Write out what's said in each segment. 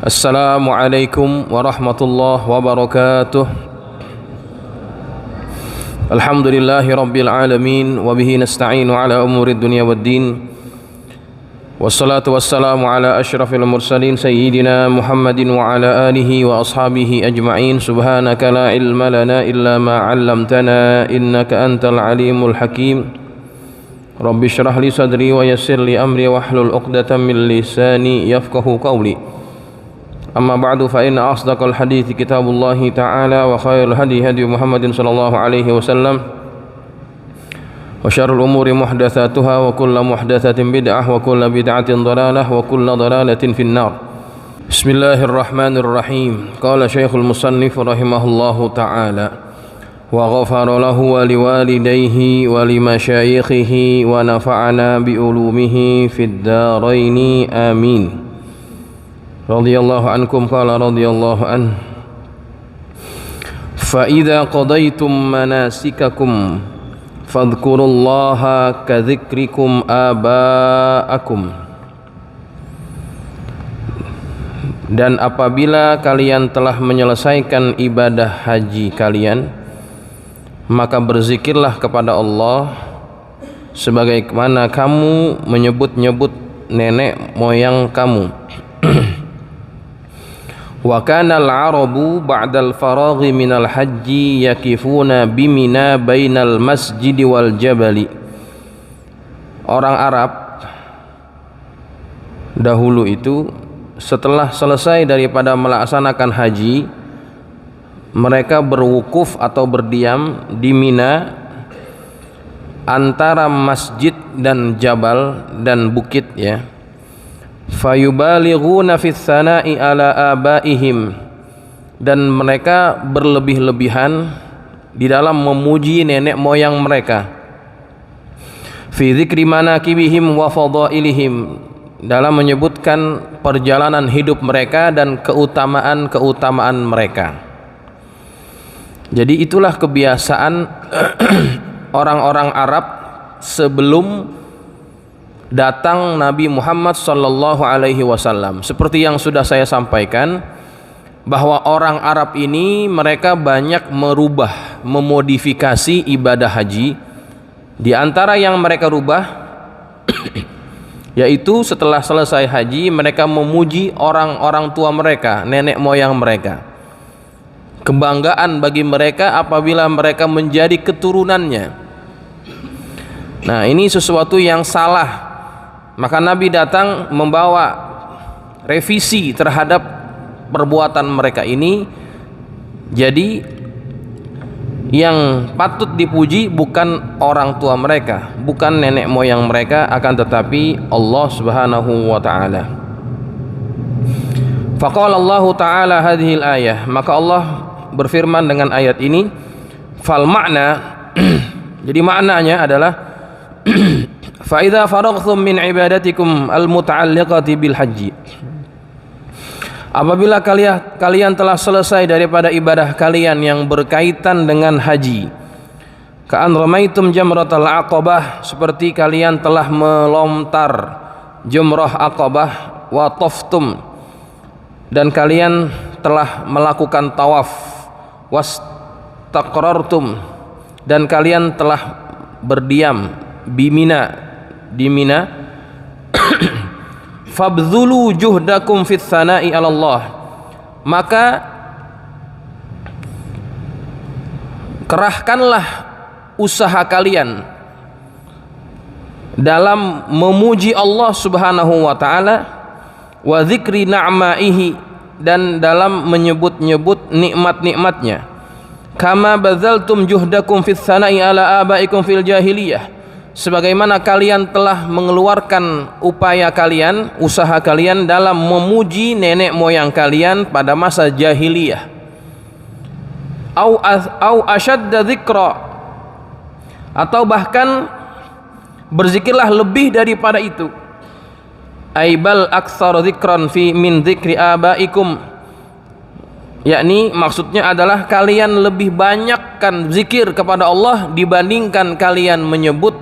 Assalamualaikum warahmatullahi wabarakatuh. Alhamdulillahi rabbil alamin wa bihi nasta'inu ala umurid dunya waddin. Wassalatu wassalamu ala asyrafil mursalin sayyidina Muhammadin wa ala alihi wa ashabihi ajma'in. Subhanaka la ilma lana illa ma 'allamtana innaka antal alimul hakim. Rabbi shrah li sadri wa yassir li amri wahlul 'uqdatam min lisani yafqahu qawli. Amma ba'du fa inna asdaqal hadithi kitabullahi ta'ala wa khairul hadi hadi Muhammadin sallallahu alaihi wasallam wa syarrul umuri muhdatsatuha wa kullu muhdatsatin bid'ah wa kullu bid'atin dhalalah wa kullu dhalalatin finnar. Bismillahirrahmanirrahim. Qala Syekhul Musannif rahimahullahu ta'ala wa ghafara lahu wa liwalidayhi wa limasyayikhihi wa nafa'ana bi ulumihi fid dharain amin. Radhiyallahu ankum qala radhiyallahu an fa idza qadaytum manasikakum fadhkurullaha kadzikrikum aba'akum. Dan apabila kalian telah menyelesaikan ibadah haji kalian, maka berzikirlah kepada Allah sebagaimana kamu menyebut-nyebut nenek moyang kamu. Wa kana al-arabu ba'dal faraghi minal hajji yakifuna bimina bainal masjidi wal jabali. Orang Arab dahulu itu setelah selesai daripada melaksanakan haji, mereka berwukuf atau berdiam di Mina antara masjid dan jabal dan bukit, ya. Fayubalighuna fis sana'i ala abaihim, dan mereka berlebih-lebihan di dalam memuji nenek moyang mereka. Fi dzikri manakibihim wa fadailihim, dalam menyebutkan perjalanan hidup mereka dan keutamaan-keutamaan mereka. Jadi itulah kebiasaan orang-orang Arab sebelum datang Nabi Muhammad sallallahu alaihi wasallam. Seperti yang sudah saya sampaikan, bahwa orang Arab ini mereka banyak merubah, memodifikasi ibadah haji. Di antara yang mereka rubah yaitu setelah selesai haji mereka memuji orang-orang tua mereka, nenek moyang mereka. Kebanggaan bagi mereka apabila mereka menjadi keturunannya. Nah, ini sesuatu yang salah. Maka Nabi datang membawa revisi terhadap perbuatan mereka ini. Jadi yang patut dipuji bukan orang tua mereka, bukan nenek moyang mereka, akan tetapi Allah Subhanahu wa taala. Faqala Allah taala hadhil ayah, maka Allah berfirman dengan ayat ini, fal makna jadi maknanya adalah fa idza faraghtum min ibadatikum al-muta'alliqati bil haji, apabila kalian telah selesai daripada ibadah kalian yang berkaitan dengan haji, ka'an ramaitum jamratal aqabah, seperti kalian telah melontar jumrah aqabah, wa taftum, dan kalian telah melakukan tawaf, wastaqrartum, dan kalian telah berdiam di Mina, fabdhulu juhdakum fit tsana'i 'ala Allah, maka kerahkanlah usaha kalian dalam memuji Allah Subhanahu wa taala, wa dzikri na'maihi, dan dalam menyebut-nyebut nikmat-nikmatnya. Kama badzaltum juhdakum fit tsana'i 'ala abaikum fil jahiliyah, sebagaimana kalian telah mengeluarkan upaya kalian, usaha kalian dalam memuji nenek moyang kalian pada masa jahiliyah. Au asyadda dzikra, atau bahkan berzikirlah lebih daripada itu. Aibal aktsar dzikran fi min dzikri abaikum, yakni maksudnya adalah kalian lebih banyakkan zikir kepada Allah dibandingkan kalian menyebut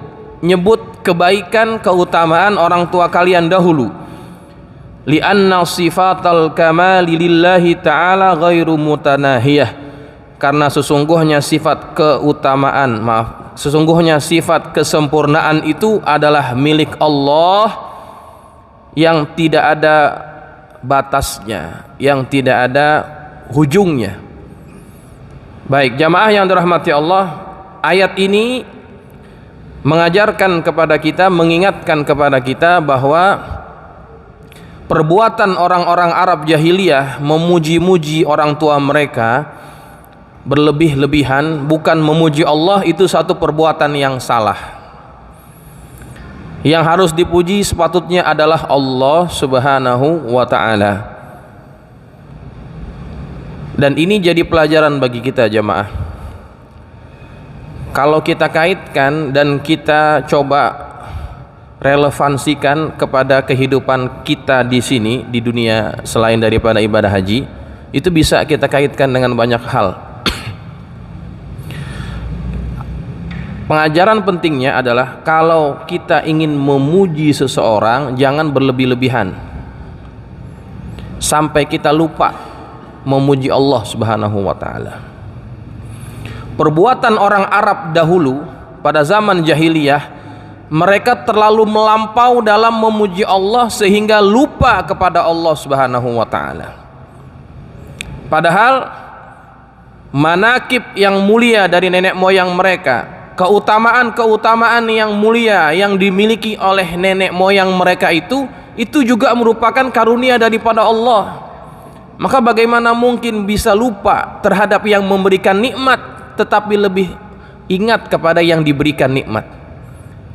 kebaikan, keutamaan orang tua kalian dahulu. li'anna sifatal kamali lillahi ta'ala ghairu mutanahiyah, karena sesungguhnya sifat keutamaan, sesungguhnya sifat kesempurnaan itu adalah milik Allah yang tidak ada batasnya, yang tidak ada hujungnya. Baik, jamaah yang dirahmati Allah, ayat ini mengajarkan kepada kita, mengingatkan kepada kita bahwa perbuatan orang-orang Arab jahiliyah memuji-muji orang tua mereka berlebih-lebihan, bukan memuji Allah, itu satu perbuatan yang salah. Yang harus dipuji sepatutnya adalah Allah Subhanahu wa ta'ala. Dan ini jadi pelajaran bagi kita jamaah. Kalau kita kaitkan dan kita coba relevansikan kepada kehidupan kita di sini di dunia selain daripada ibadah haji, itu bisa kita kaitkan dengan banyak hal. Pengajaran pentingnya adalah kalau kita ingin memuji seseorang, jangan berlebih-lebihan sampai kita lupa memuji Allah Subhanahu wa ta'ala. Perbuatan orang Arab dahulu pada zaman jahiliyah, mereka terlalu melampau dalam memuji Allah sehingga lupa kepada Allah Subhanahu wa ta'ala. Padahal manakib yang mulia dari nenek moyang mereka, keutamaan-keutamaan yang mulia yang dimiliki oleh nenek moyang mereka itu juga merupakan karunia daripada Allah. Maka bagaimana mungkin bisa lupa terhadap yang memberikan nikmat, tetapi lebih ingat kepada yang diberikan nikmat.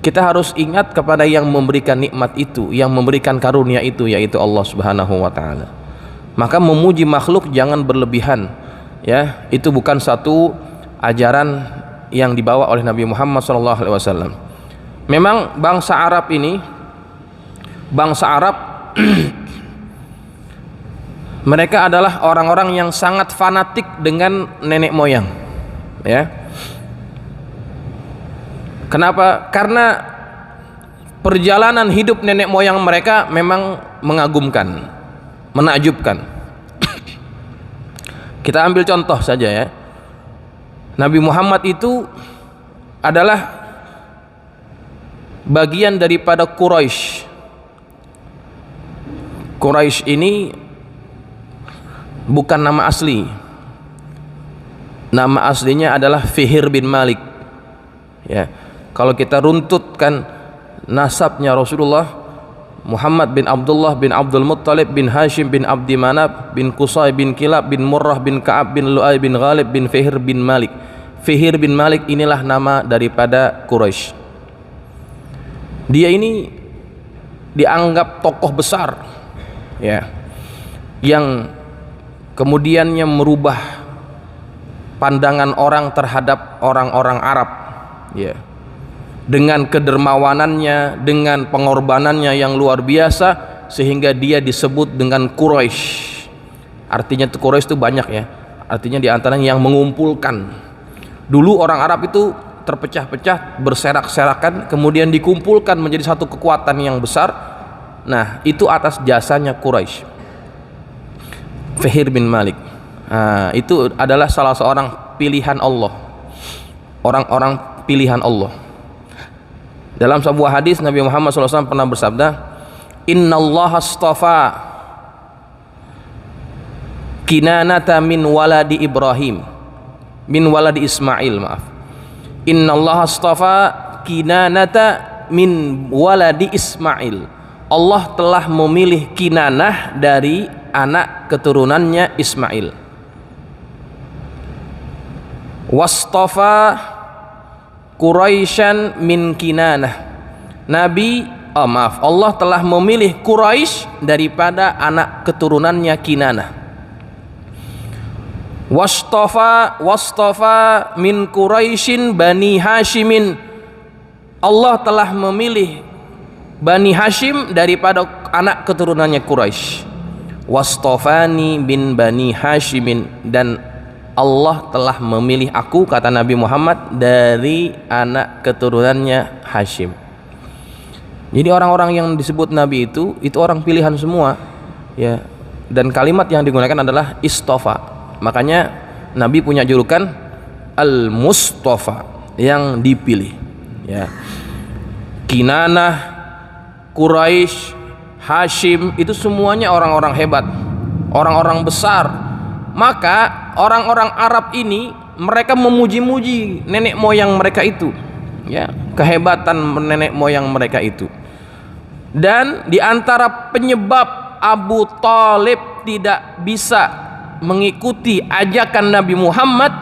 Kita harus ingat kepada yang memberikan nikmat itu, yang memberikan karunia itu, yaitu Allah Subhanahu wa ta'ala. Maka memuji makhluk jangan berlebihan, ya. Itu bukan satu ajaran yang dibawa oleh Nabi Muhammad SAW. Memang bangsa Arab ini, bangsa Arab mereka adalah orang-orang yang sangat fanatik dengan nenek moyang, ya. Kenapa? Karena perjalanan hidup nenek moyang mereka memang mengagumkan, menakjubkan. Kita ambil contoh saja, ya. Nabi Muhammad itu adalah bagian daripada Quraisy. Quraisy ini bukan nama asli. Nama aslinya adalah Fihr bin Malik, ya. Kalau kita runtutkan nasabnya Rasulullah, Muhammad bin Abdullah bin Abdul Muttalib bin Hashim bin Abdi Manab bin Qusay bin Kilab bin Murrah bin Ka'ab bin Lu'ay bin Ghalib bin Fihr bin Malik. Fihr bin Malik inilah nama daripada Quraisy. Dia ini dianggap tokoh besar, ya, yang kemudiannya merubah pandangan orang terhadap orang-orang Arab, ya. Dengan kedermawanannya, dengan pengorbanannya yang luar biasa, sehingga dia disebut dengan Quraisy. Artinya Quraisy itu banyak, ya. Artinya diantaranya yang mengumpulkan. Dulu orang Arab itu terpecah-pecah, berserak-serakan, kemudian dikumpulkan menjadi satu kekuatan yang besar. Nah, itu atas jasanya Quraisy. Fihr bin Malik, itu adalah salah seorang pilihan Allah, orang-orang pilihan Allah. Dalam sebuah hadis Nabi Muhammad SAW pernah bersabda, Innallaha astafa Kinanata min waladi Ibrahim, min waladi Ismail, maaf. Innallaha astafa Kinanata min waladi Ismail. Allah telah memilih Kinanah dari anak keturunannya Ismail. Wastafa Quraisyan min Kinanah. Allah telah memilih Quraisy daripada anak keturunannya Kinanah. Wastafa min Quraisyin Bani Hashimin. Allah telah memilih Bani Hashim daripada anak keturunannya Quraisy. Wastafani bin Bani Hashimin, dan Allah telah memilih aku, kata Nabi Muhammad, dari anak keturunannya Hashim. Jadi orang-orang yang disebut Nabi itu orang pilihan semua. ya. Dan kalimat yang digunakan adalah istofa. Makanya Nabi punya julukan Al-Mustafa, yang dipilih, ya. Kinanah, Quraisy, Hashim itu semuanya orang-orang hebat, orang-orang besar. Maka orang-orang Arab ini mereka memuji-muji nenek moyang mereka itu, ya, kehebatan nenek moyang mereka itu. Dan di antara penyebab Abu Thalib tidak bisa mengikuti ajakan Nabi Muhammad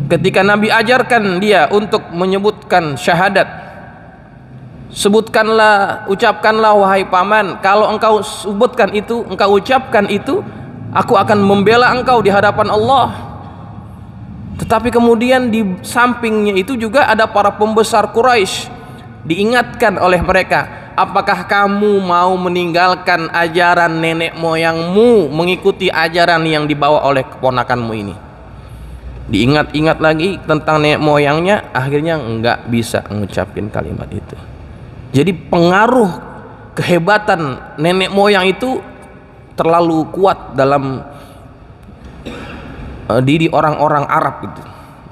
ketika Nabi ajarkan dia untuk menyebutkan syahadat, sebutkanlah, ucapkanlah wahai paman, kalau engkau sebutkan itu, engkau ucapkan itu, aku akan membela engkau di hadapan Allah. Tetapi kemudian di sampingnya itu juga ada para pembesar Quraisy, diingatkan oleh mereka, apakah kamu mau meninggalkan ajaran nenek moyangmu, mengikuti ajaran yang dibawa oleh keponakanmu ini? Diingat-ingat lagi tentang nenek moyangnya, akhirnya enggak bisa mengucapkan kalimat itu. Jadi pengaruh kehebatan nenek moyang itu terlalu kuat dalam diri orang-orang Arab itu.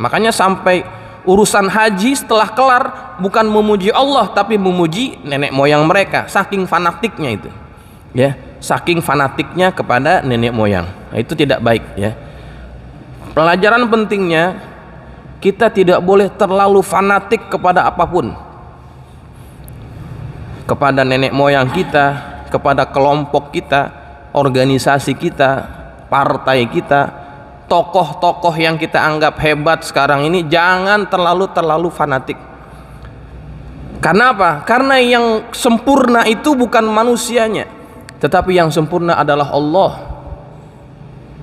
Makanya sampai urusan haji setelah kelar bukan memuji Allah tapi memuji nenek moyang mereka, saking fanatiknya itu, ya, saking fanatiknya kepada nenek moyang. Nah, itu tidak baik, ya. Pelajaran pentingnya, kita tidak boleh terlalu fanatik kepada apapun, kepada nenek moyang kita, kepada kelompok kita, organisasi kita, partai kita, tokoh-tokoh yang kita anggap hebat sekarang ini. Jangan terlalu fanatik. Karena apa? Karena yang sempurna itu bukan manusianya, tetapi yang sempurna adalah Allah,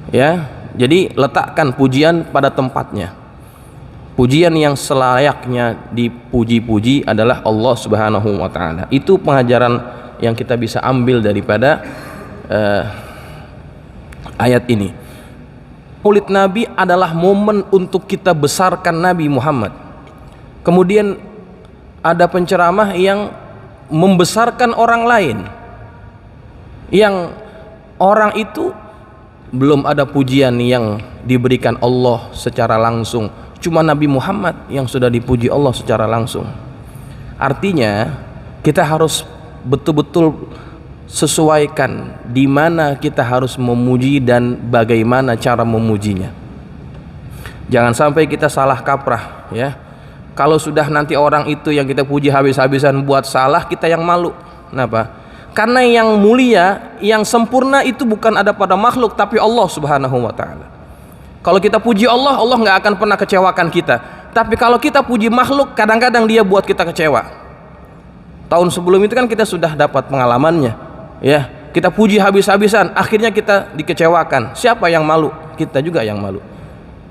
ya. Jadi letakkan pujian pada tempatnya. Pujian yang selayaknya dipuji-puji adalah Allah Subhanahu wa ta'ala. Itu pengajaran yang kita bisa ambil daripada ayat ini. Maulid Nabi adalah momen untuk kita besarkan Nabi Muhammad. Kemudian ada penceramah yang membesarkan orang lain, yang orang itu belum ada pujian yang diberikan Allah secara langsung, cuma Nabi Muhammad yang sudah dipuji Allah secara langsung. Artinya kita harus betul-betul sesuaikan di mana kita harus memuji dan bagaimana cara memujinya. Jangan sampai kita salah kaprah, ya. Kalau sudah nanti orang itu yang kita puji habis-habisan buat salah, kita yang malu. Kenapa? Karena yang mulia, yang sempurna itu bukan ada pada makhluk tapi Allah Subhanahu wa ta'ala. Kalau kita puji Allah, Allah nggak akan pernah kecewakan kita. Tapi kalau kita puji makhluk, kadang-kadang dia buat kita kecewa. Tahun sebelum itu kan kita sudah dapat pengalamannya, ya. Kita puji habis-habisan, akhirnya kita dikecewakan. Siapa yang malu? Kita juga yang malu.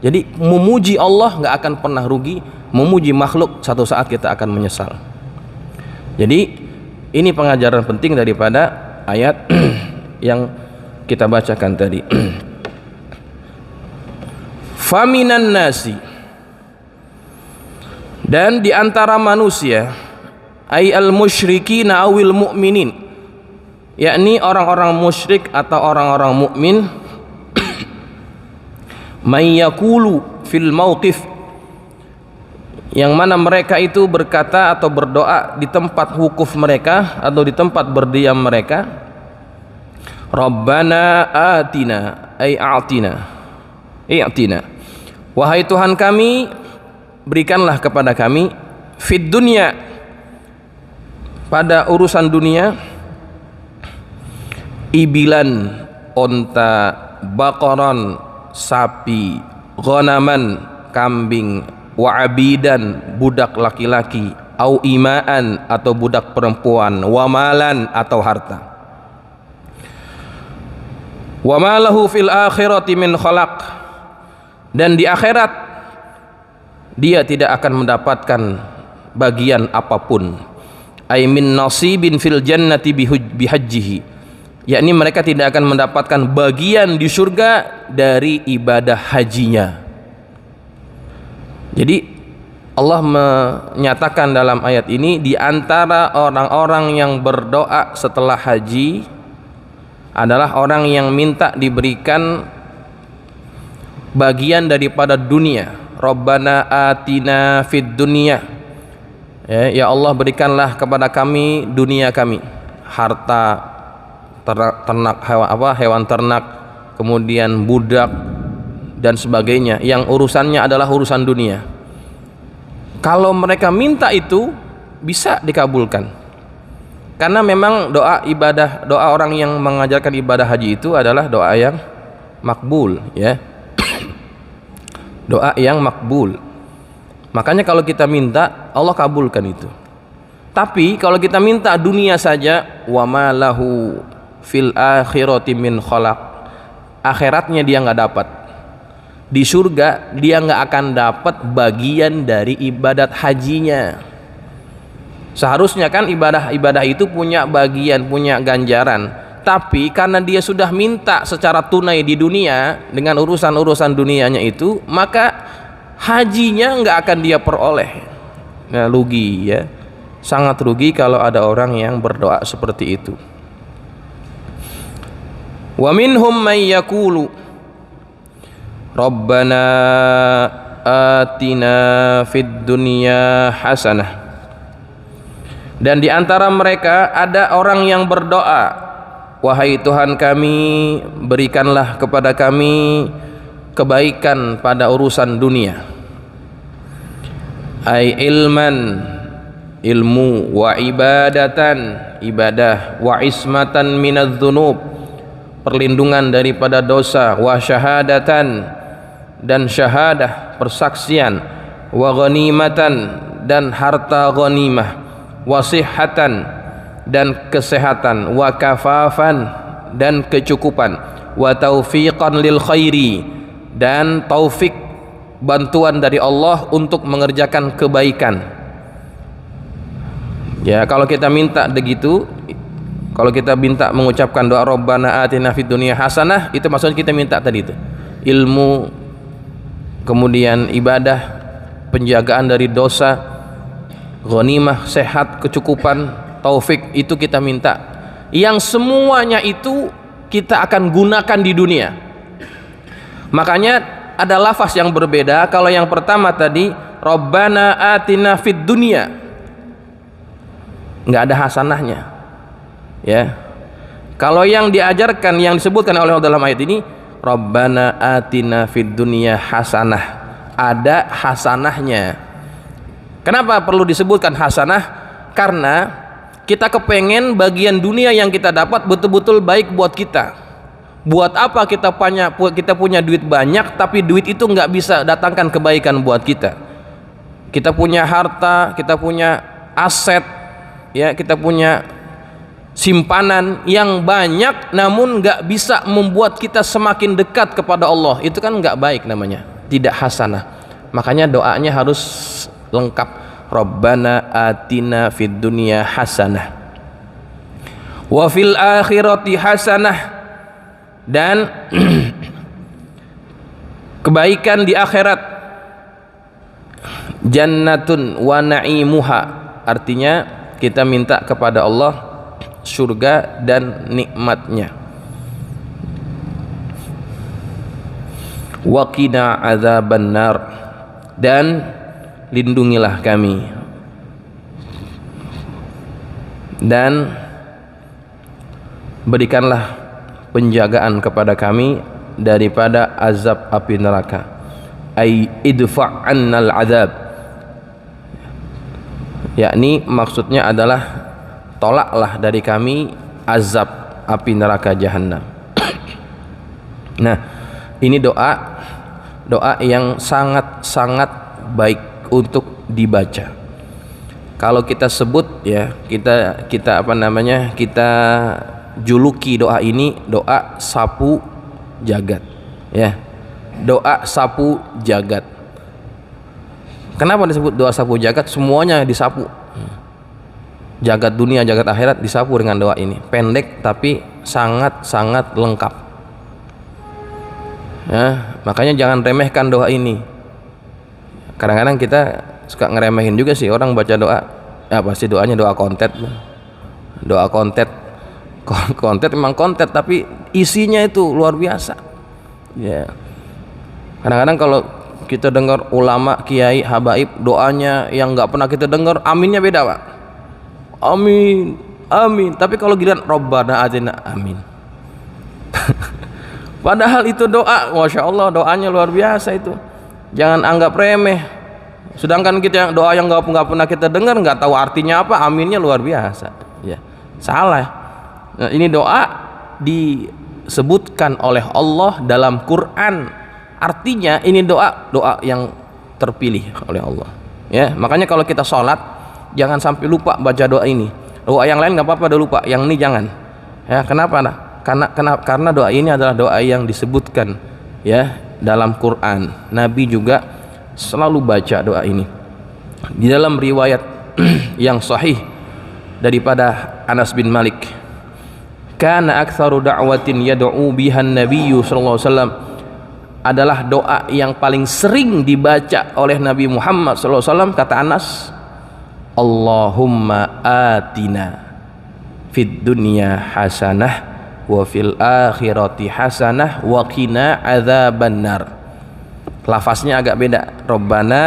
Jadi memuji Allah nggak akan pernah rugi, memuji makhluk satu saat kita akan menyesal. Jadi ini pengajaran penting daripada ayat yang kita bacakan tadi. Faminan nasi, dan di antara manusia, ay al musyrikina awil mu'minin, yakni orang-orang musyrik atau orang-orang mukmin, may yaqulu fil mauqif, yang mana mereka itu berkata atau berdoa di tempat wukuf mereka atau di tempat berdiam mereka, Rabbana atina, ay a'tina, i'tina, wahai Tuhan kami, berikanlah kepada kami, fid dunya, pada urusan dunia, ibilan, onta, baqaran, sapi, ghanaman, kambing, wa abidan, budak laki-laki, au imaan, atau budak perempuan, wa malan, atau harta, wa malahu fil akhirati min khalaq, dan di akhirat dia tidak akan mendapatkan bagian apapun, ay min nasibin fil jannati bihajjihi, yakni mereka tidak akan mendapatkan bagian di surga dari ibadah hajinya. Jadi Allah menyatakan dalam ayat ini, di antara orang-orang yang berdoa setelah haji, adalah orang yang minta diberikan bagian daripada dunia. Rabbana atina fid dunya, ya Allah berikanlah kepada kami dunia kami, harta, ternak, hewan ternak, kemudian budak dan sebagainya, yang urusannya adalah urusan dunia. Kalau mereka minta itu bisa dikabulkan, karena memang doa ibadah, doa orang yang mengajarkan ibadah haji itu adalah doa yang makbul, ya. Doa yang makbul. Makanya kalau kita minta, Allah kabulkan itu. Tapi kalau kita minta dunia saja, wa ma lahu fil akhirati min khalaq, akhiratnya dia nggak dapat. Di surga dia nggak akan dapat bagian dari ibadat hajinya. Seharusnya kan ibadah itu punya bagian, punya ganjaran. Tapi karena dia sudah minta secara tunai di dunia dengan urusan-urusan dunianya itu, maka hajinya nggak akan dia peroleh. Nah, rugi, ya, sangat rugi kalau ada orang yang berdoa seperti itu. Wa minhum may yaqulu Rabbana atina fid dunya hasanah. Dan di antara mereka ada orang yang berdoa, wahai Tuhan kami, berikanlah kepada kami kebaikan pada urusan dunia. Ai ilman, ilmu, wa ibadatan, ibadah, wa ismatan minadz dzunub, perlindungan daripada dosa, wa syahadatan, dan syahadah, persaksian, wa ghanimatan, dan harta ghanimah, wasihatan, dan kesehatan, wa kafafan, dan kecukupan, wa taufiqan lil khairi, dan taufik, bantuan dari Allah untuk mengerjakan kebaikan. Ya, kalau kita minta begitu, kalau kita minta mengucapkan doa Rabbana atina fid dunya hasanah, itu maksudnya kita minta tadi itu ilmu, kemudian ibadah, penjagaan dari dosa, ghanimah, sehat, kecukupan, taufik, itu kita minta. Yang semuanya itu kita akan gunakan di dunia. Makanya ada lafaz yang berbeda. Kalau yang pertama tadi Rabbana atina fid dunya, nggak ada hasanahnya, ya. Kalau yang diajarkan, yang disebutkan oleh Allah dalam ayat ini, Rabbana atina fid dunya hasanah, ada hasanahnya. Kenapa perlu disebutkan hasanah? Karena kita kepengen bagian dunia yang kita dapat betul-betul baik buat kita. Buat apa kita punya duit banyak tapi duit itu nggak bisa datangkan kebaikan buat kita. Kita punya harta, kita punya aset, ya, kita punya simpanan yang banyak namun nggak bisa membuat kita semakin dekat kepada Allah. Itu kan nggak baik namanya, tidak hasanah. Makanya doanya harus lengkap. Rabbana atina fid dunya hasanah wa fil akhirati hasanah, dan kebaikan di akhirat, jannatun wa na'imuha, artinya kita minta kepada Allah surga dan nikmatnya. Wa qina adzabannar, dan lindungilah kami dan berikanlah penjagaan kepada kami daripada azab api neraka. Ai idfa' annal azab, yakni maksudnya adalah tolaklah dari kami azab api neraka jahanam. Nah, ini doa yang sangat baik untuk dibaca. Kalau kita sebut, ya, kita juluki doa ini doa sapu jagat, ya, doa sapu jagat. Kenapa disebut doa sapu jagat? Semuanya disapu, jagat dunia, jagat akhirat disapu dengan doa ini. Pendek tapi sangat lengkap, ya. Makanya jangan remehkan doa ini. Kadang-kadang kita suka ngeremehin juga sih orang baca doa, ya pasti doanya doa kontet, kontet memang kontet, tapi isinya itu luar biasa. Ya. Kadang-kadang kalau kita dengar ulama, kiai, habaib, doanya yang nggak pernah kita dengar, aminnya beda, Pak. Amin, amin. Tapi kalau giliran Rabbana atina, amin. Padahal itu doa, masya Allah, doanya luar biasa itu. Jangan anggap remeh. Sedangkan kita yang doa yang nggak pernah kita dengar, nggak tahu artinya apa, aminnya luar biasa. Ya, salah. Nah, ini doa disebutkan oleh Allah dalam Quran. Artinya ini doa yang terpilih oleh Allah. Ya, makanya kalau kita sholat jangan sampai lupa baca doa ini. Doa yang lain nggak apa-apa, udah lupa. Yang ini jangan. Ya, kenapa? Nah, karena doa ini adalah doa yang disebutkan ya dalam Quran. Nabi juga selalu baca doa ini. Di dalam riwayat yang sahih daripada Anas bin Malik, kana aktsaru da'watin yad'u biha an-nabiyyu sallallahu alaihi wasallam, adalah doa yang paling sering dibaca oleh Nabi Muhammad sallallahu alaihi wasallam, kata Anas, Allahumma atina fid dunya hasanah wa fil akhirati hasanah wa qina adzabannar. Lafaznya agak beda. Rabbana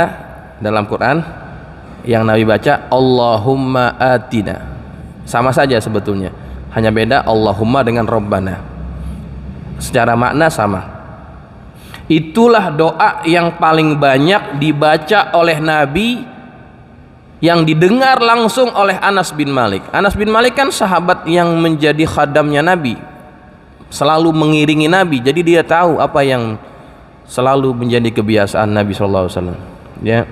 dalam Quran, yang Nabi baca Allahumma atina. Sama saja sebetulnya, hanya beda Allahumma dengan Rabbana. Secara makna sama. Itulah doa yang paling banyak dibaca oleh Nabi, yang didengar langsung oleh Anas bin Malik. Anas bin Malik kan sahabat yang menjadi khadamnya Nabi, selalu mengiringi Nabi, jadi dia tahu apa yang selalu menjadi kebiasaan Nabi SAW. Ya.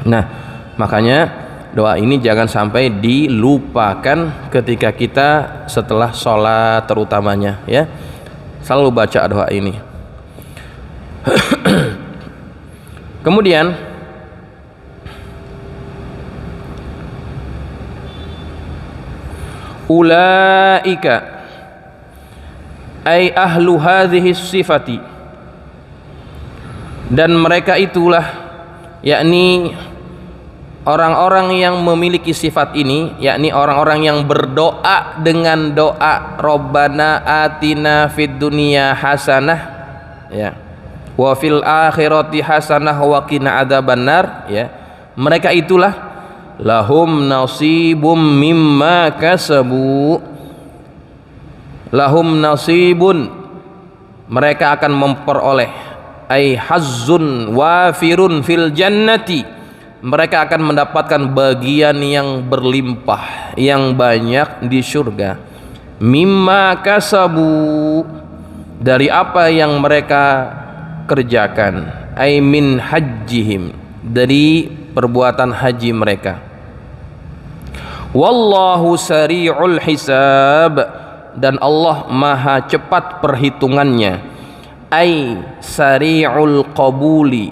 Nah, makanya doa ini jangan sampai dilupakan ketika kita setelah sholat terutamanya, ya. Selalu baca doa ini. Kemudian ulaika ay ahlu hadhihi sifati, dan mereka itulah, yakni orang-orang yang memiliki sifat ini, yakni orang-orang yang berdoa dengan doa Rabbana atina fid dunya hasanah, ya, wa fil akhirati hasanah wa qina adzabannar, ya. Mereka itulah lahum nasibum mimma kasabu, lahum nasibun, mereka akan memperoleh, ay hazzun wafirun fil jannati, mereka akan mendapatkan bagian yang berlimpah, yang banyak di surga. Mimma kasabu, dari apa yang mereka kerjakan, ay min hajjihim, dari perbuatan haji mereka. Wallahu sari'ul hisab, dan Allah maha cepat perhitungannya, ay sari'ul qabuli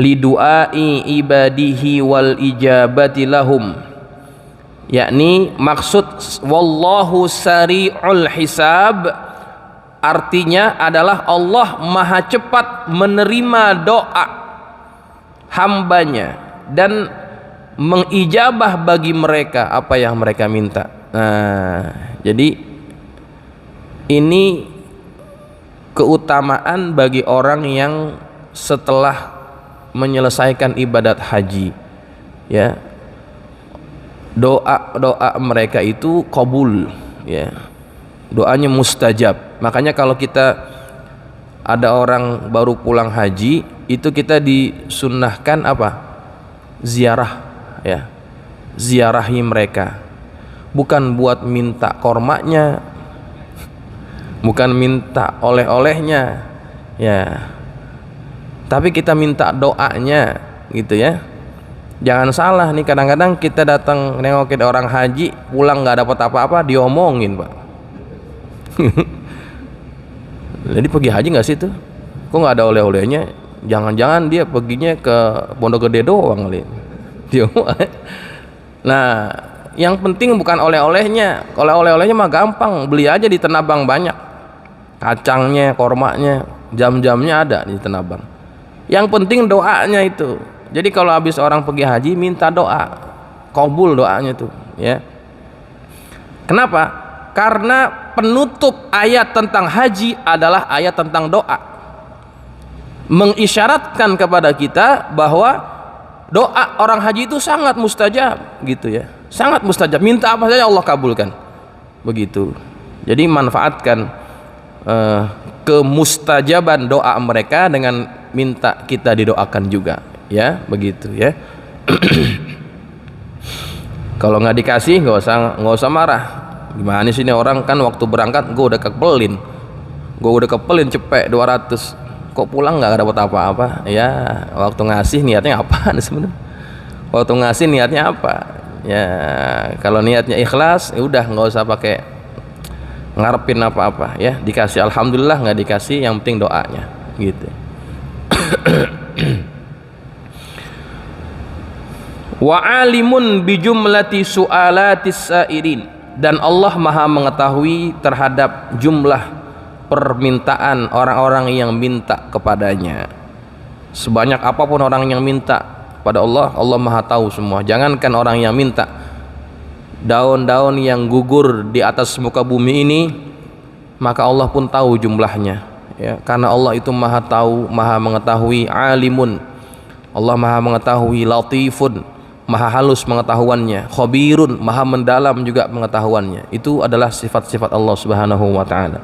lidu'ai ibadihi wal ijabati lahum, yakni maksud wallahu sari'ul hisab artinya adalah Allah maha cepat menerima doa hambanya dan mengijabah bagi mereka apa yang mereka minta. Nah, jadi ini keutamaan bagi orang yang setelah menyelesaikan ibadat haji, ya, doa mereka itu qabul, ya, doanya mustajab. Makanya kalau kita ada orang baru pulang haji, itu kita disunnahkan apa? Ziarah, ya, ziarahi mereka, bukan buat minta kormanya, bukan minta oleh-olehnya, ya, tapi kita minta doanya, gitu ya. Jangan salah nih, kadang-kadang kita datang nengokin orang haji, pulang nggak dapat apa-apa, diomongin, Pak. Jadi pergi haji nggak sih tuh? Kok nggak ada oleh-olehnya? Jangan-jangan dia perginya ke Pondok Gede doang kali. Nah, yang penting bukan oleh-olehnya. Kalau oleh-olehnya mah gampang, beli aja di Tanah Abang banyak. Kacangnya, kormanya, jam-jamnya ada di Tanah Abang. Yang penting doanya itu. Jadi kalau habis orang pergi haji minta doa, qabul doanya tuh, ya. Kenapa? Karena penutup ayat tentang haji adalah ayat tentang doa, mengisyaratkan kepada kita bahwa doa orang haji itu sangat mustajab gitu ya, sangat mustajab, minta apa saja Allah kabulkan begitu. Jadi manfaatkan kemustajaban doa mereka dengan minta kita didoakan juga ya, begitu ya. Kalau nggak dikasih nggak usah marah. Gimana sih ini orang, kan waktu berangkat gue udah kepelin cepet 200, kok pulang nggak dapat apa-apa ya. Waktu ngasih niatnya apa sebenarnya? Waktu ngasih niatnya apa ya? Kalau niatnya ikhlas ya udah, nggak usah pakai ngarepin apa-apa ya. Dikasih alhamdulillah, nggak dikasih yang penting doanya gitu. Wa alimun bi jumlati su'alatis sa'irin, dan Allah Maha mengetahui terhadap jumlah permintaan orang-orang yang minta kepadanya. Sebanyak apapun orang yang minta pada Allah, Allah Maha tahu semua. Jangankan orang yang minta, daun-daun yang gugur di atas muka bumi ini, maka Allah pun tahu jumlahnya ya, karena Allah itu Maha tahu, Maha mengetahui. Alimun, Allah Maha mengetahui. Latifun, Maha halus pengetahuannya. Khabirun, Maha mendalam juga pengetahuannya. Itu adalah sifat-sifat Allah Subhanahu wa taala.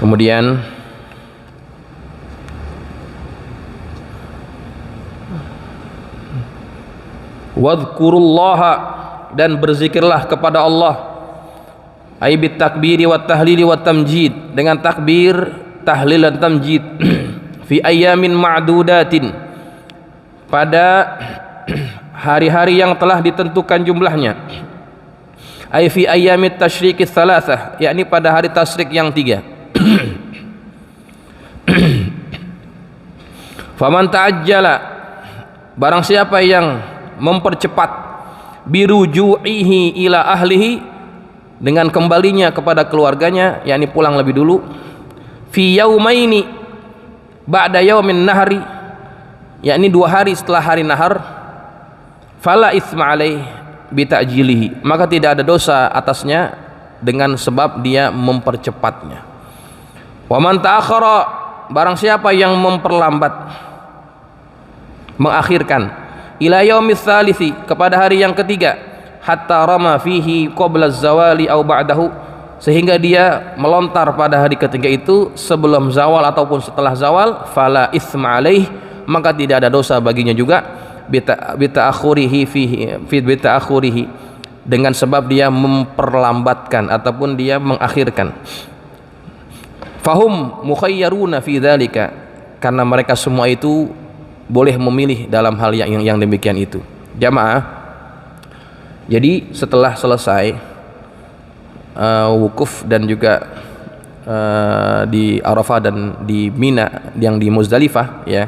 Kemudian wadhkurullaha, dan berzikirlah kepada Allah, ai bit takbiri wat tahlili wat tamjid, dengan takbir, tahlil dan tamjid, fi ayyamin ma'dudatin, pada hari-hari yang telah ditentukan jumlahnya, ai fi ayyamit tasyriqis tsalatsah, yakni pada hari tasyrik yang 3. Faman ta'ajjala, barang siapa yang mempercepat, biruju'ihi ila ahlihi, dengan kembalinya kepada keluarganya, yakni pulang lebih dulu, fi yaumaini ba'da yaumin nahri, yakni 2 hari setelah hari nahar, fala itsma alaih bi ta'jilihi, maka tidak ada dosa atasnya dengan sebab dia mempercepatnya. Wa man ta'akhkhara, barang siapa yang memperlambat, mengakhirkan, ila yaumis tsalisi, kepada hari yang ketiga, hatta rama fihi qabla zawali au ba'dahu, sehingga dia melontar pada hari ketiga itu sebelum zawal ataupun setelah zawal, fala itsma alaih, maka tidak ada dosa baginya juga, bita'akhurihi fihi fi bita'akhurihi, dengan sebab dia memperlambatkan ataupun dia mengakhirkan. Fahum mukhayyaruna fi dzalika, karena mereka semua itu boleh memilih dalam hal yang demikian itu. Jamaah, jadi setelah selesai wukuf dan juga di Arafah dan di Mina yang di Muzdalifah ya,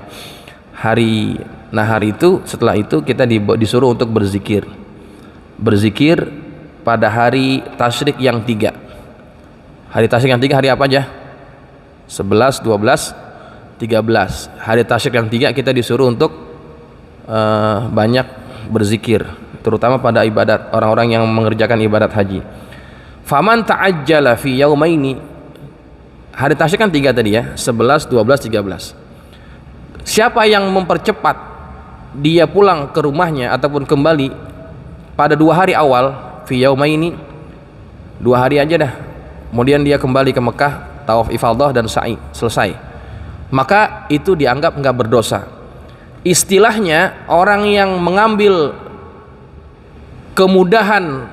hari nahar itu, setelah itu kita disuruh untuk berzikir pada hari tasyrik yang 3. Hari tasyrik yang 3 hari apa aja? 11, 12, 13. Hari tasyrik yang 3 kita disuruh untuk banyak berzikir, terutama pada ibadat, orang-orang yang mengerjakan ibadat haji. Faman ta'ajjala fi yaumaini, hari tasyrik kan 3 tadi ya, 11, 12, 13. Siapa yang mempercepat dia pulang ke rumahnya ataupun kembali pada 2 hari awal, fi yaumaini, 2 hari aja dah, kemudian dia kembali ke Mekah, tawaf ifadah dan sa'i selesai, maka itu dianggap enggak berdosa. Istilahnya, orang yang mengambil kemudahan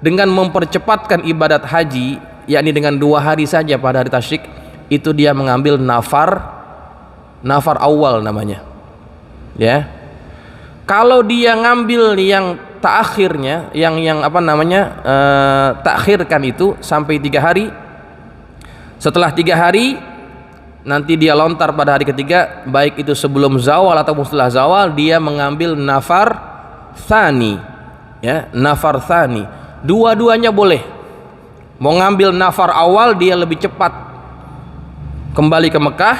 dengan mempercepatkan ibadat haji, yakni dengan 2 hari saja pada hari tasyrik, itu dia mengambil nafar awal namanya ya. Kalau dia ngambil yang taakhirnya, yang apa namanya, takhirkan itu sampai 3 hari, setelah 3 hari nanti dia lontar pada hari ketiga, baik itu sebelum zawal ataupun setelah zawal, dia mengambil nafar tsani ya, nafar tsani. Dua-duanya boleh. Mau ngambil nafar awal, dia lebih cepat kembali ke Mekah,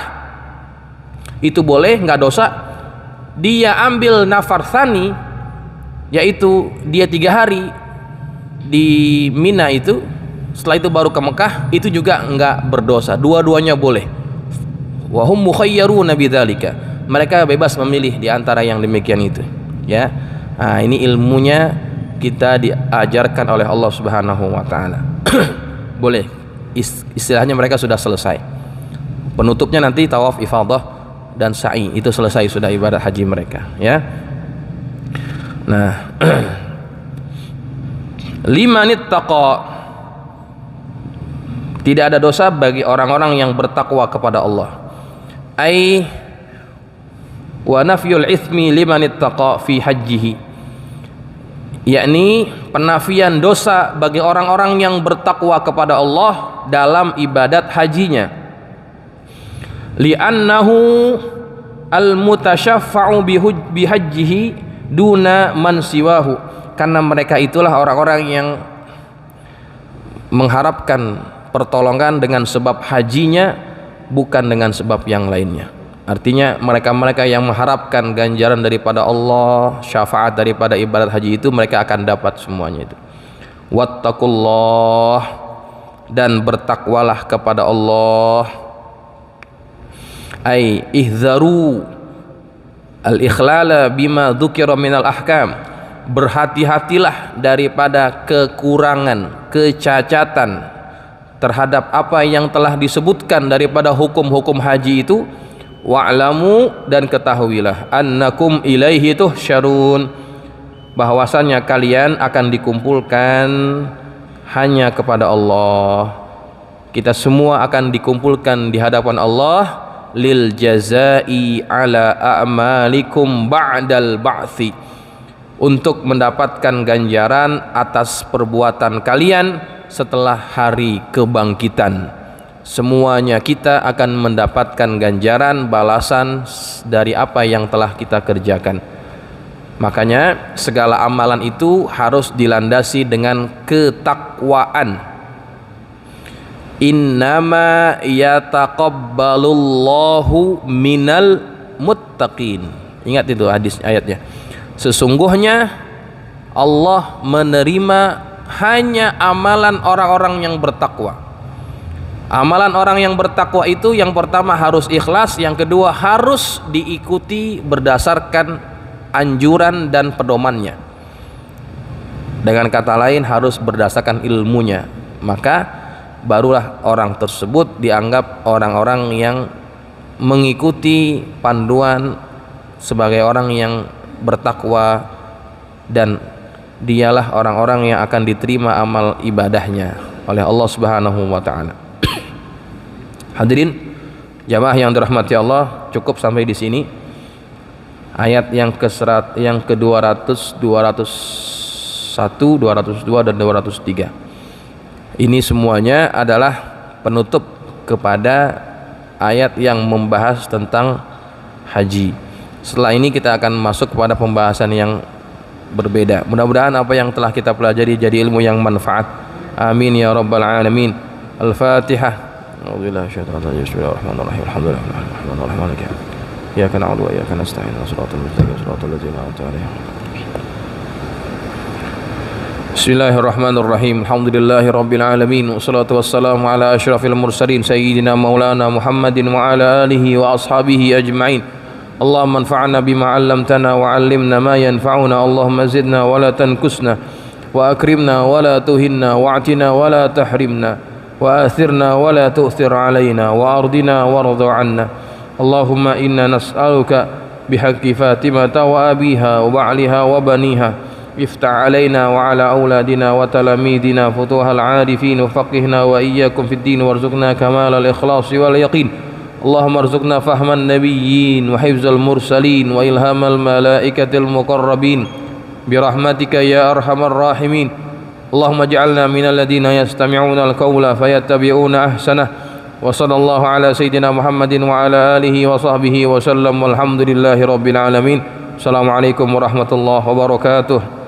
itu boleh, nggak dosa. Dia ambil nafar tsani, yaitu dia 3 hari di Mina itu, setelah itu baru ke Mekah, itu juga enggak berdosa. Dua-duanya boleh. Wa hum mukhayyaruna bidzalika. Mereka bebas memilih di antara yang demikian itu. Ya. Nah, ini ilmunya kita diajarkan oleh Allah Subhanahu wa taala. Boleh. Istilahnya mereka sudah selesai. Penutupnya nanti tawaf ifadah dan sa'i, itu selesai sudah ibadah haji mereka, ya. Nah, limanit taqa, tidak ada dosa bagi orang-orang yang bertakwa kepada Allah. Ai wa nafyul itsmi limanit taqa fi hajjihi, yakni penafian dosa bagi orang-orang yang bertakwa kepada Allah dalam ibadat hajinya. Li'annahu al-mutasyaffa'u bihajjihi duna man siwahu, karena mereka itulah orang-orang yang mengharapkan pertolongan dengan sebab hajinya, bukan dengan sebab yang lainnya. Artinya mereka-mereka yang mengharapkan ganjaran daripada Allah, syafaat daripada ibadat haji itu, mereka akan dapat semuanya itu. Wattaqullah, dan bertakwalah kepada Allah. Ai ihzaru al-ikhlala bima dzukira minal ahkam, berhati-hatilah daripada kekurangan, kecacatan terhadap apa yang telah disebutkan daripada hukum-hukum haji itu. Wa'lamu, dan ketahuilah, annakum ilaihi tuhsyarun, bahwasannya kalian akan dikumpulkan hanya kepada Allah. Kita semua akan dikumpulkan di hadapan Allah, lil jazai ala a'malikum ba'dal ba'thi, untuk mendapatkan ganjaran atas perbuatan kalian setelah hari kebangkitan. Semuanya kita akan mendapatkan ganjaran balasan dari apa yang telah kita kerjakan. Makanya segala amalan itu harus dilandasi dengan ketakwaan. Innama yataqabbalullahu minal muttaqin. Ingat itu hadis ayatnya. Sesungguhnya Allah menerima hanya amalan orang-orang yang bertakwa. Amalan orang yang bertakwa itu yang pertama harus ikhlas, yang kedua harus diikuti berdasarkan anjuran dan pedomannya. Dengan kata lain harus berdasarkan ilmunya. Maka barulah orang tersebut dianggap orang-orang yang mengikuti panduan sebagai orang yang bertakwa, dan dialah orang-orang yang akan diterima amal ibadahnya oleh Allah Subhanahu wa taala. Hadirin jamaah yang dirahmati Allah, cukup sampai di sini. Ayat yang ke-200, 201, 202 dan 203. Ini semuanya adalah penutup kepada ayat yang membahas tentang haji. Setelah ini kita akan masuk kepada pembahasan yang berbeda. Mudah-mudahan apa yang telah kita pelajari jadi ilmu yang manfaat. Amin ya rabbal alamin. Al-Fatihah. A'udzubillahi minasyaitonir rajim. Bismillahirrahmanirrahim. Alhamdulillahirabbil alamin. Iyyaka na'budu wa iyyaka nasta'in. Shiratal mustaqim, shiratal ladzina an'amta 'alaihim. Bismillahirrahmanirrahim. Alhamdulillahirabbil alamin. Wassalatu wassalamu ala asyrafil mursalin sayyidina maulana Muhammadin wa ala alihi wa ashabihi ajma'in. Allahumma anfa'na bima 'allamtana wa 'allimna ma yanfa'una. Allahumma zidna wa la tankusna wa akrimna wa la tuhinna wa'tina wa la tahrimna wa athirna wa la tu'thir 'alaina wa ardina warḍa 'anna. Allahumma inna nas'aluka bihaqqi Fatimata wa abiha wa ba'liha wa baniha iftah 'alaina wa 'ala auladina wa talamidina futuhal 'arifin wa faqihna wa iyyakum fid din warzuqna kamalal ikhlas wal yaqin. Allahumma arzuqna fahman nabiyyin wa hifzal mursalin wa ilhamal malaikatil muqarrabin birahmatika ya arhamar rahimin. Allahumma ij'alna minal ladzina yastami'una al-qawla fayattabi'una ahsanah. Wa sallallahu ala sayyidina Muhammadin wa ala alihi wa sahbihi wa sallam walhamdulillahi rabbil alamin. Assalamualaikum warahmatullahi wabarakatuh.